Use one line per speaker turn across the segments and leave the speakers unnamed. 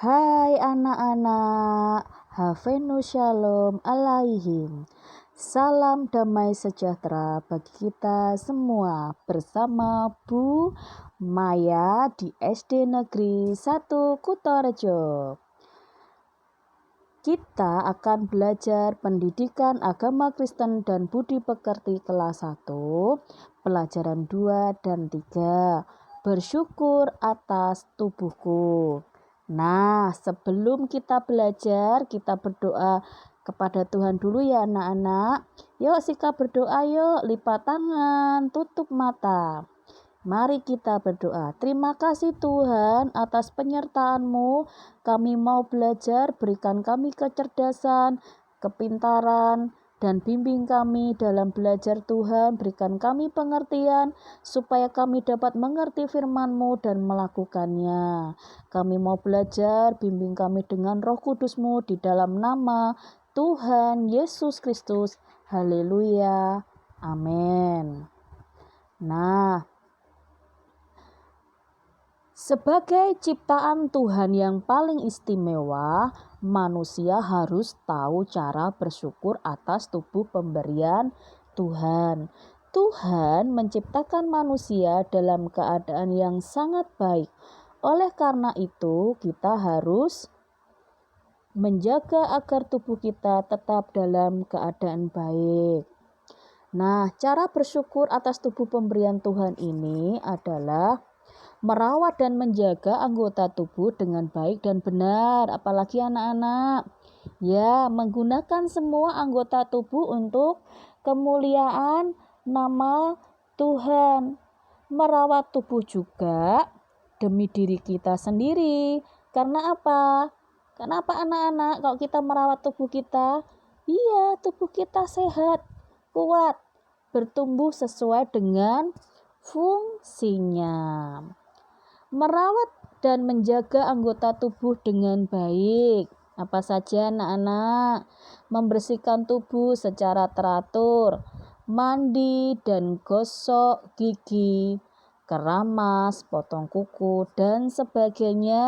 Hai anak-anak, Havenu Shalom alaihim. Salam damai sejahtera bagi kita semua bersama Bu Maya di SD Negeri 1 Kutorejo. Kita akan belajar pendidikan agama Kristen dan budi pekerti kelas 1, pelajaran 2 dan 3. Bersyukur atas tubuhku. Nah, sebelum kita belajar, kita berdoa kepada Tuhan dulu ya anak-anak. Yuk sikap berdoa yuk, lipat tangan, tutup mata. Mari kita berdoa. Terima kasih Tuhan atas penyertaan-Mu. Kami mau belajar, berikan kami kecerdasan, kepintaran, dan bimbing kami dalam belajar Tuhan. Berikan kami pengertian supaya kami dapat mengerti firman-Mu dan melakukannya. Kami mau belajar, bimbing kami dengan Roh Kudus-Mu di dalam nama Tuhan Yesus Kristus. Haleluya. Amin. Nah, sebagai ciptaan Tuhan yang paling istimewa, manusia harus tahu cara bersyukur atas tubuh pemberian Tuhan. Tuhan menciptakan manusia dalam keadaan yang sangat baik. Oleh karena itu, kita harus menjaga agar tubuh kita tetap dalam keadaan baik. Nah, cara bersyukur atas tubuh pemberian Tuhan ini adalah merawat dan menjaga anggota tubuh dengan baik dan benar, apalagi anak-anak. Ya, menggunakan semua anggota tubuh untuk kemuliaan nama Tuhan. Merawat tubuh juga demi diri kita sendiri. Karena apa? Karena apa anak-anak? Kalau kita merawat tubuh kita, iya, tubuh kita sehat, kuat, bertumbuh sesuai dengan fungsinya. Merawat dan menjaga anggota tubuh dengan baik. Apa saja anak-anak? Membersihkan tubuh secara teratur, mandi dan gosok gigi, keramas, potong kuku, dan sebagainya.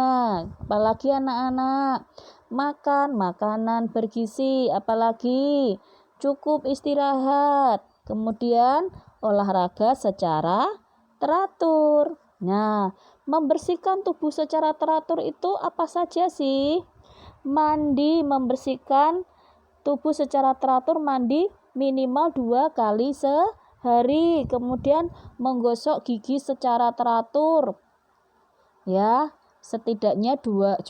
Apalagi anak-anak? Makan makanan bergizi, apalagi cukup istirahat. Kemudian olahraga secara teratur. Nah, membersihkan tubuh secara teratur itu apa saja sih? Mandi, membersihkan tubuh secara teratur, mandi minimal 2 kali sehari. Kemudian menggosok gigi secara teratur. Ya, setidaknya 2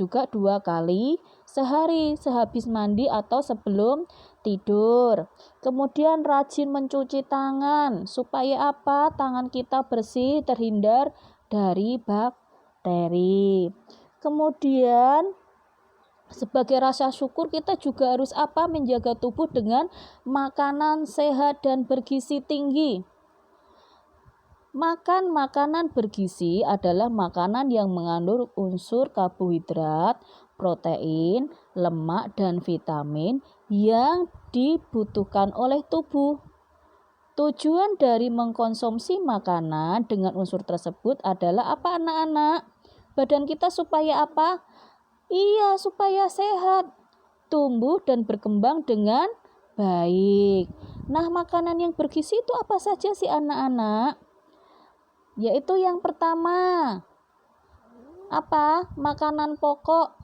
kali sehari, sehabis mandi atau sebelum tidur. Kemudian rajin mencuci tangan supaya apa? Tangan kita bersih, terhindar dari bakteri. Kemudian sebagai rasa syukur kita juga harus apa? Menjaga tubuh dengan makanan sehat dan bergizi tinggi. Makan makanan bergizi adalah makanan yang mengandung unsur karbohidrat, protein, lemak, dan vitamin yang dibutuhkan oleh tubuh. Tujuan dari mengkonsumsi makanan dengan unsur tersebut adalah apa anak-anak? Badan kita supaya apa? Iya, supaya sehat, tumbuh dan berkembang dengan baik. Nah, makanan yang bergizi itu apa saja sih anak-anak? Yaitu yang pertama, apa? Makanan pokok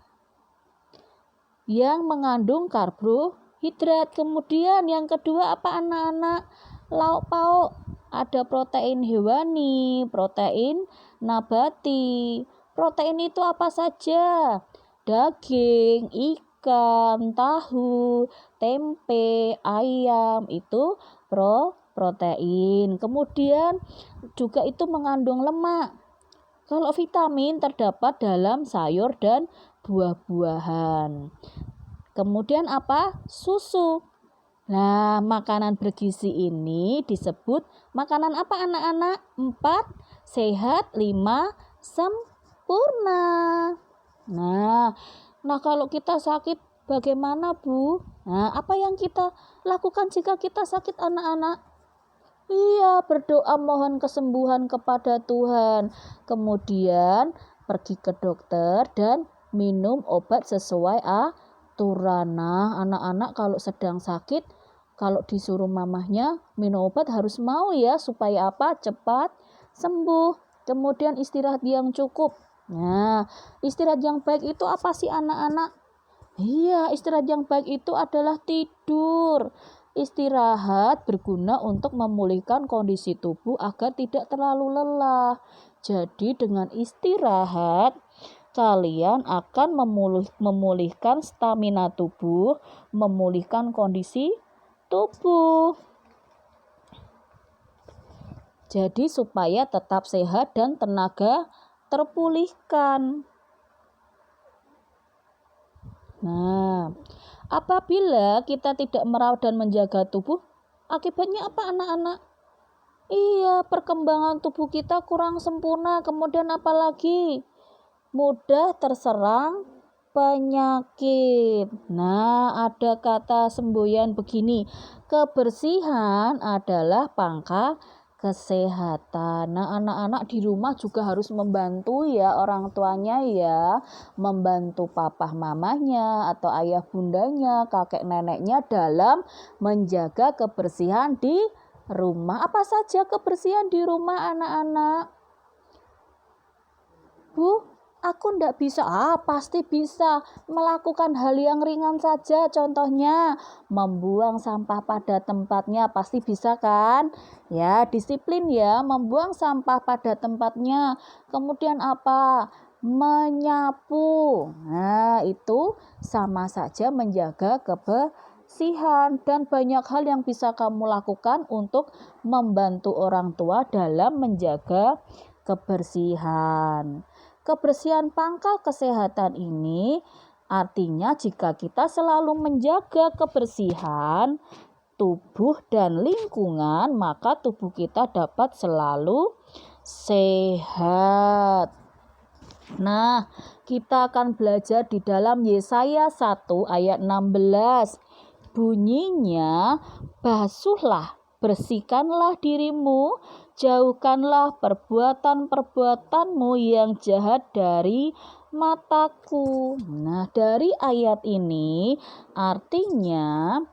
yang mengandung karbohidrat. Kemudian yang kedua apa anak-anak? Lauk pauk, ada protein hewani, protein nabati. Protein itu apa saja? Daging, ikan, tahu, tempe, ayam, itu protein. Kemudian juga itu mengandung lemak. Kalau vitamin terdapat dalam sayur dan buah-buahan. Kemudian apa? Susu. Nah, makanan bergizi ini disebut makanan apa anak-anak? 4 sehat, 5 sempurna. Nah kalau kita sakit bagaimana, Bu? Nah, apa yang kita lakukan jika kita sakit anak-anak? Iya, berdoa mohon kesembuhan kepada Tuhan. Kemudian pergi ke dokter dan minum obat sesuai aturan. Nah, anak-anak kalau sedang sakit, kalau disuruh mamahnya minum obat harus mau ya, supaya apa? Cepat sembuh. Kemudian istirahat yang cukup. Nah, istirahat yang baik itu apa sih anak-anak? Iya, istirahat yang baik itu adalah tidur. Istirahat berguna untuk memulihkan kondisi tubuh agar tidak terlalu lelah. Jadi dengan istirahat, kalian akan memulihkan stamina tubuh, memulihkan kondisi tubuh. Jadi supaya tetap sehat dan tenaga terpulihkan. Nah, apabila kita tidak merawat dan menjaga tubuh, akibatnya apa anak-anak? Iya, perkembangan tubuh kita kurang sempurna. Kemudian apalagi? Mudah terserang penyakit. Nah, ada kata semboyan begini, kebersihan adalah pangkal kesehatan. Nah, anak-anak di rumah juga harus membantu ya orang tuanya ya, membantu papa mamanya atau ayah bundanya, kakek neneknya dalam menjaga kebersihan di rumah. Apa saja kebersihan di rumah anak-anak? Bu, aku ndak bisa. Pasti bisa. Melakukan hal yang ringan saja. Contohnya, membuang sampah pada tempatnya. Pasti bisa kan? Ya, disiplin ya. Membuang sampah pada tempatnya. Kemudian apa? Menyapu. Nah, itu sama saja menjaga kebersihan. Dan banyak hal yang bisa kamu lakukan untuk membantu orang tua dalam menjaga kebersihan. Kebersihan pangkal kesehatan ini artinya jika kita selalu menjaga kebersihan tubuh dan lingkungan, maka tubuh kita dapat selalu sehat. Nah, kita akan belajar di dalam Yesaya 1 ayat 16. Bunyinya, basuhlah, bersihkanlah dirimu, jauhkanlah perbuatan-perbuatanmu yang jahat dari mataku. Nah, dari ayat ini artinya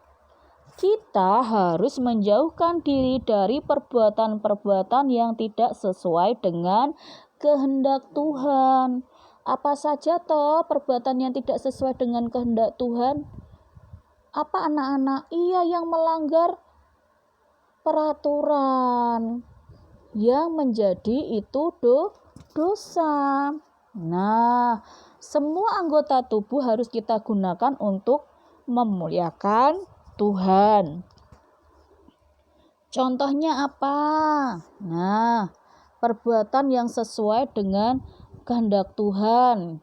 kita harus menjauhkan diri dari perbuatan-perbuatan yang tidak sesuai dengan kehendak Tuhan. Apa saja toh perbuatan yang tidak sesuai dengan kehendak Tuhan? Apa anak-anak? Iya, yang melanggar peraturan, yang menjadi itu dosa. Nah, semua anggota tubuh harus kita gunakan untuk memuliakan Tuhan. Contohnya apa? Nah, perbuatan yang sesuai dengan kehendak Tuhan,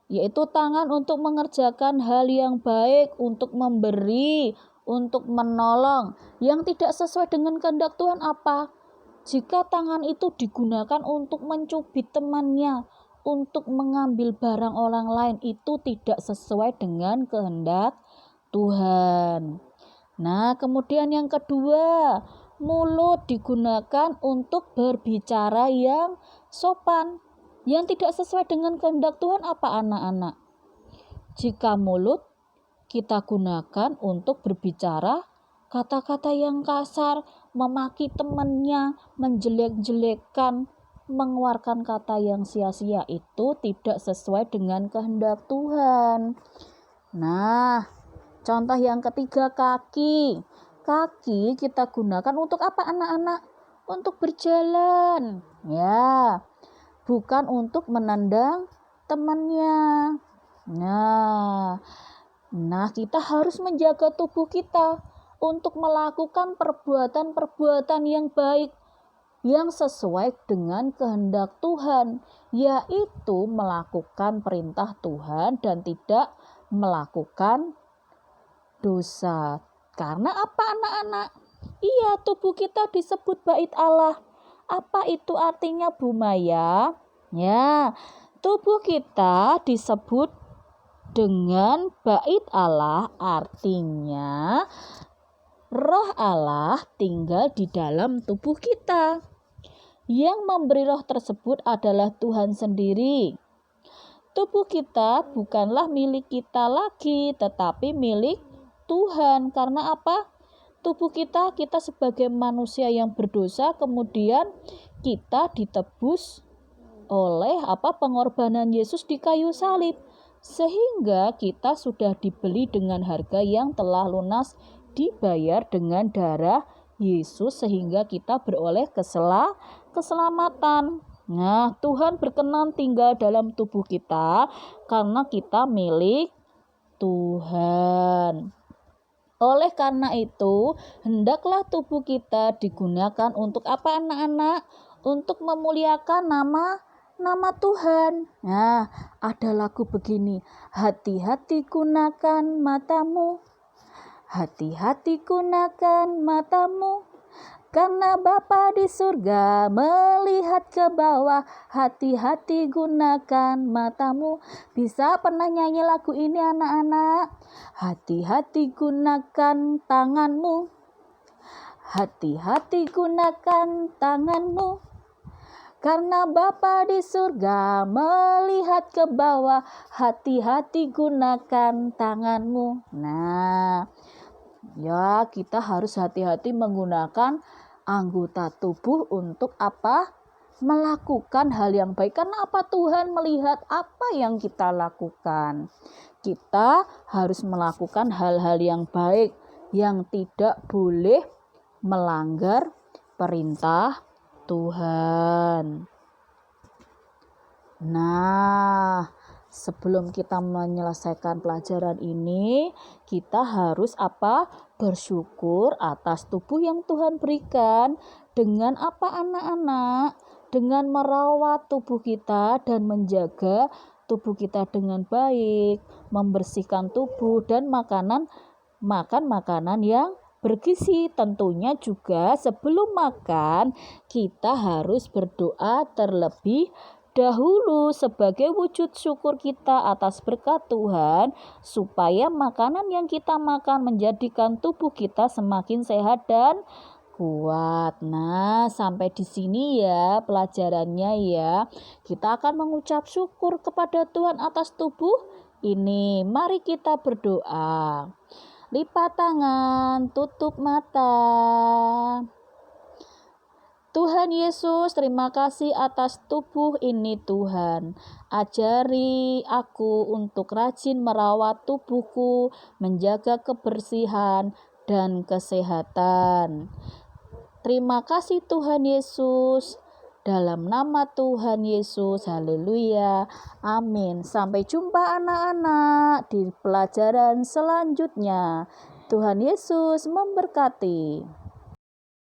yaitu tangan untuk mengerjakan hal yang baik, untuk memberi, untuk menolong. Yang tidak sesuai dengan kehendak Tuhan apa? Jika tangan itu digunakan untuk mencubit temannya, untuk mengambil barang orang lain, itu tidak sesuai dengan kehendak Tuhan. Nah, kemudian yang kedua, mulut digunakan untuk berbicara yang sopan. Yang tidak sesuai dengan kehendak Tuhan apa anak-anak? Jika mulut kita gunakan untuk berbicara kata-kata yang kasar, memaki temannya, menjelek-jelekkan, mengeluarkan kata yang sia-sia, itu tidak sesuai dengan kehendak Tuhan. Nah, contoh yang ketiga, kaki. Kaki kita gunakan untuk apa anak-anak? Untuk berjalan. Ya, bukan untuk menendang temannya. Nah, kita harus menjaga tubuh kita untuk melakukan perbuatan-perbuatan yang baik, yang sesuai dengan kehendak Tuhan, yaitu melakukan perintah Tuhan dan tidak melakukan dosa. Karena apa anak-anak? Iya, tubuh kita disebut bait Allah. Apa itu artinya Bu Maya? Ya, tubuh kita disebut dengan bait Allah, artinya roh Allah tinggal di dalam tubuh kita. Yang memberi roh tersebut adalah Tuhan sendiri. Tubuh kita bukanlah milik kita lagi, tetapi milik Tuhan. Karena apa? Tubuh kita sebagai manusia yang berdosa, kemudian kita ditebus oleh pengorbanan Yesus di kayu salib, sehingga kita sudah dibeli dengan harga yang telah lunas dibayar dengan darah Yesus, sehingga kita beroleh keselamatan. Nah, Tuhan berkenan tinggal dalam tubuh kita karena kita milik Tuhan. Oleh karena itu, hendaklah tubuh kita digunakan untuk apa, anak-anak? Untuk memuliakan nama Tuhan. Nah, ada lagu begini, hati-hati gunakan matamu, hati-hati gunakan matamu, karena Bapa di surga melihat ke bawah, hati-hati gunakan matamu. Bisa pernah nyanyi lagu ini, anak-anak? Hati-hati gunakan tanganmu, hati-hati gunakan tanganmu, karena Bapa di surga melihat ke bawah, hati-hati gunakan tanganmu. Nah, ya, kita harus hati-hati menggunakan anggota tubuh untuk apa? Melakukan hal yang baik. Karena apa? Tuhan melihat apa yang kita lakukan. Kita harus melakukan hal-hal yang baik, yang tidak boleh melanggar perintah Tuhan. Nah, sebelum kita menyelesaikan pelajaran ini, kita harus bersyukur atas tubuh yang Tuhan berikan. Dengan apa, anak-anak? Dengan merawat tubuh kita dan menjaga tubuh kita dengan baik, membersihkan tubuh dan makan makanan yang bergizi. Tentunya juga sebelum makan kita harus berdoa terlebih dahulu sebagai wujud syukur kita atas berkat Tuhan, supaya makanan yang kita makan menjadikan tubuh kita semakin sehat dan kuat. Nah, sampai di sini ya pelajarannya ya. Kita akan mengucap syukur kepada Tuhan atas tubuh ini. Mari kita berdoa. Lipat tangan, tutup mata. Tuhan Yesus, terima kasih atas tubuh ini Tuhan. Ajari aku untuk rajin merawat tubuhku, menjaga kebersihan dan kesehatan. Terima kasih Tuhan Yesus. Dalam nama Tuhan Yesus, haleluya, amin. Sampai jumpa anak-anak di pelajaran selanjutnya. Tuhan Yesus memberkati.